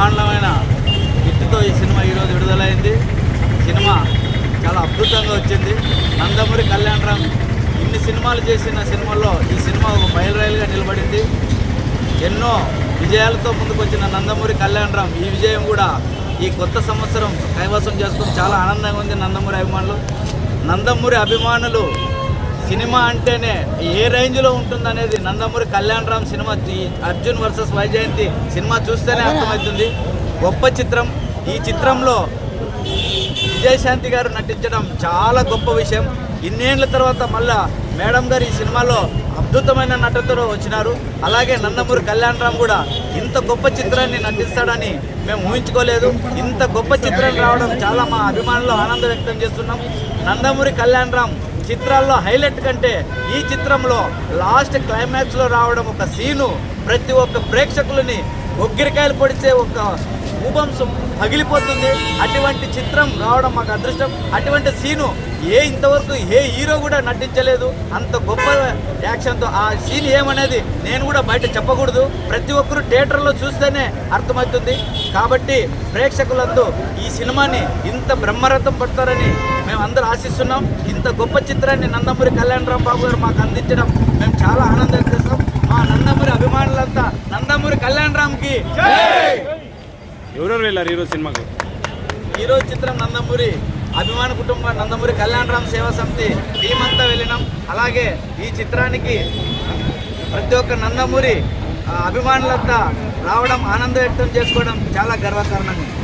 బ్రహ్మాండమైన హిట్తో ఈ సినిమా ఈరోజు విడుదలైంది. సినిమా చాలా అద్భుతంగా వచ్చింది. నందమూరి కళ్యాణరామ్ ఇన్ని సినిమాలు చేసిన సినిమాల్లో ఈ సినిమా ఒక మైలురాయిలుగా నిలబడింది. ఎన్నో విజయాలతో ముందుకొచ్చిన నందమూరి కళ్యాణరామ్ ఈ విజయం కూడా ఈ కొత్త సంవత్సరం కైవసం చేసుకుని చాలా ఆనందంగా ఉంది. నందమూరి అభిమానులు సినిమా అంటేనే ఏ రేంజ్లో ఉంటుందనేది Nandamuri Kalyan Ram cinema Arjun versus Vyjayanthi cinema చూస్తేనే అర్థమవుతుంది. గొప్ప చిత్రం. ఈ చిత్రంలో విజయశాంతి గారు నటించడం చాలా గొప్ప విషయం. ఇన్నేళ్ల తర్వాత మళ్ళా మేడం గారు ఈ సినిమాలో అద్భుతమైన నటనతో వచ్చినారు. అలాగే నందమూరి కళ్యాణరామ్ కూడా ఇంత గొప్ప చిత్రాన్ని నటిస్తాడని మేము ఊహించుకోలేదు. ఇంత గొప్ప చిత్రం రావడం చాలా మా అభిమానులు ఆనందం వ్యక్తం చేస్తున్నాం. నందమూరి కళ్యాణరామ్ చిత్రాల్లో హైలైట్ కంటే ఈ చిత్రంలో లాస్ట్ క్లైమాక్స్లో రావడం ఒక సీను ప్రతి ఒక్క ప్రేక్షకులని ఒగ్గిరికాయలు పొడిచే ఒక ఊబంశం పగిలిపోతుంది. అటువంటి చిత్రం రావడం మాకు అదృష్టం. అటువంటి సీను ఇంతవరకు ఏ హీరో కూడా నటించలేదు. అంత గొప్ప యాక్షన్తో ఆ సీన్ ఏమనేది నేను కూడా బయట చెప్పకూడదు. ప్రతి ఒక్కరు థియేటర్లో చూస్తేనే అర్థమవుతుంది. కాబట్టి ప్రేక్షకులందరూ ఈ సినిమాని ఇంత బ్రహ్మరథం పడతారని మేము అందరూ ఆశిస్తున్నాం. ఇంత గొప్ప చిత్రాన్ని నందమూరి కళ్యాణరామ్ బాబు గారు మాకు అందించడం మేము చాలా ఆనందం చేస్తాం. మా నందమూరి అభిమానులంతా నందమూరి కళ్యాణరామ్కి ఎవరెవరు వెళ్ళారు ఈరోజు సినిమాకు? ఈరోజు చిత్రం నందమూరి అభిమాన కుటుంబ నందమూరి కళ్యాణరామ్ సేవా సమితి టీం అంతా వెళ్ళినాం. అలాగే ఈ చిత్రానికి ప్రతి ఒక్క నందమూరి అభిమానులంతా రావడం, ఆనందం వ్యక్తం చేసుకోవడం చాలా గర్వకారణంగా ఉంది.